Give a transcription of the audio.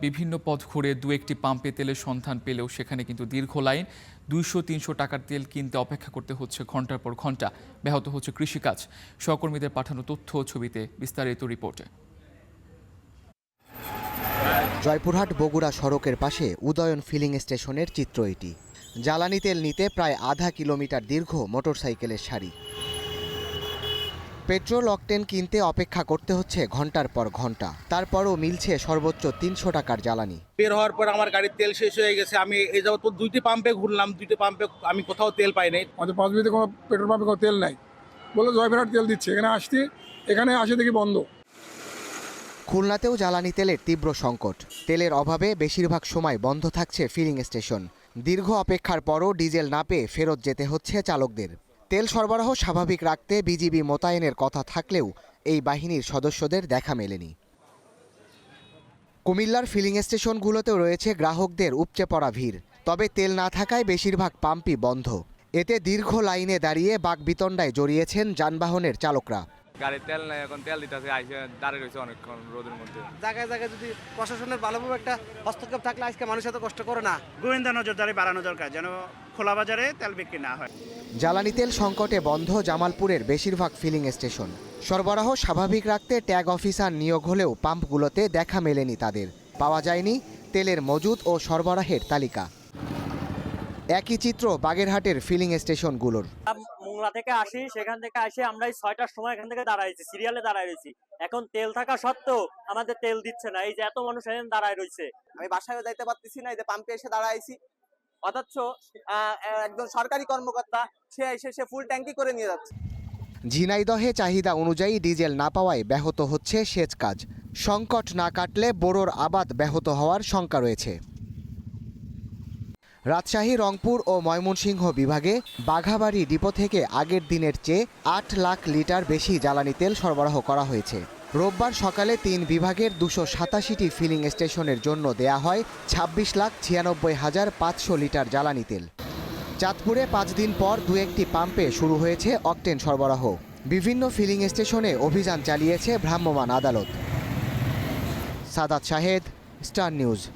বিভিন্ন পথ ঘুরে দু একটি পাম্পে তেলের সন্ধান পেলেও সেখানে কিন্তু দীর্ঘ লাইন। 200-300 টাকার তেল কিনতে অপেক্ষা করতে হচ্ছে ঘন্টার পর ঘন্টা। ব্যাহত হচ্ছে কৃষিকাজ। সহকর্মীদের পাঠানো তথ্য ও ছবিতে বিস্তারিত রিপোর্টে। জয়পুরহাট বগুড়া সড়কের পাশে উদয়ন ফিলিং স্টেশনের চিত্র এটি। জ্বালানি তেল নিতে প্রায় আধা কিলোমিটার দীর্ঘ মোটরসাইকেলের সারি। পেট্রোল অকটেন কিনতে অপেক্ষা করতে হচ্ছে ঘন্টার পর ঘন্টা। তারপরও মিলছে সর্বোচ্চ 300 টাকার জ্বালানি। বের হওয়ার পর আমার গাড়ির তেল শেষ হয়ে গেছে। আমি এই যাবত 2টি পাম্পে ঘুরলাম, 2টি পাম্পে আমি কোথাও তেল পাই নাই। আমাদের পাঁচবিতে কোনো পেট্রোল পাম্পে কোনো তেল নাই, বলে জয়পুরহাট তেল দিচ্ছে। এখানে আসে দেখি বন্ধ। খুলনাতেও জ্বালানি তেলের তীব্র সংকট। তেলের অভাবে বেশিরভাগ সময় বন্ধ থাকছে ফিলিং স্টেশন। দীর্ঘ অপেক্ষার পরও ডিজেল না পেয়ে ফেরত যেতে হচ্ছে চালকদের। তেল সরবরাহ স্বাভাবিক রাখতে বিজিবি মোতায়েনের কথা থাকলেও এই বাহিনীর সদস্যদের দেখা মেলেনি। কুমিল্লার ফিলিং স্টেশনগুলোতেও রয়েছে গ্রাহকদের উপচে পড়া ভিড়। তবে তেল না থাকায় বেশিরভাগ পাম্পই বন্ধ। এতে দীর্ঘ লাইনে দাঁড়িয়ে বাকবিতণ্ডায় জড়িয়েছেন যানবাহনের চালকরা। গাড়ির তেল নেই, এখন তেল দিতেছে, আইসে দাঁড়িয়ে রয়েছে অনেকক্ষণ রোদের মধ্যে। জায়গায় জায়গায় যদি প্রশাসনের ভালোভাবে একটা হস্তক্ষেপ থাকলে আজকে মানুষ এত কষ্ট করে না। গোয়েন্দা নজরদারি বাড়ানো দরকার, যেন খোলা বাজারে তেল বিক্রি না হয়। জ্বালানি তেল সংকটে বন্ধ জামালপুরের বেশিরভাগ ফিলিং স্টেশন। সরবরাহ স্বাভাবিক রাখতে ট্যাগ অফিসার নিয়োগ হলেও পাম্পগুলোতে দেখা মেলেনি তাদের। পাওয়া যায়নি তেলের মজুদ ও সরবরাহের তালিকা। একই চিত্র বাগেরহাটের ফিলিং স্টেশনগুলোর। মোংলা থেকে আসি, সেখান থেকে আসে আমরা 6টার সময় এখান থেকে দাঁড়াইছি, সিরিয়ালে দাঁড়ায় রয়েছি। এখন তেল থাকা সত্ত্বেও আমাদের তেল দিচ্ছে না। এই যে এত মানুষ এখানে দাঁড়ায় রয়েছে, আমি বাসায়ও যাইতে পারতেছি না, এই যে পাম্পে এসে দাঁড়াইছি। অথচ একজন সরকারি কর্মকর্তা সে ফুল ট্যাঙ্কি করে নিয়ে যাচ্ছে। ঝিনাইদহে চাহিদা অনুযায়ী ডিজেল না পাওয়ায় ব্যাহত হচ্ছে সেচ কাজ। সংকট না কাটলে বোরোর আবাদ ব্যাহত হওয়ার শঙ্কা রয়েছে। রাজশাহী, রংপুর ও ময়মনসিংহ বিভাগে বাঘাবাড়ি ডিপো থেকে আগের দিনের চেয়ে 8 লাখ লিটার বেশি জ্বালানি তেল সরবরাহ করা হয়েছে। রোববার সকালে 3 বিভাগের 287টি ফিলিং স্টেশনের জন্য দেয়া হয় 26,96,500 লিটার জ্বালানি তেল। চাঁদপুরে 5 দিন পর 2-1টি পাম্পে শুরু হয়েছে অকটেন সরবরাহ। বিভিন্ন ফিলিং স্টেশনে অভিযান চালিয়েছে ভ্রাম্যমাণ আদালত। Sadat Shahed, star news.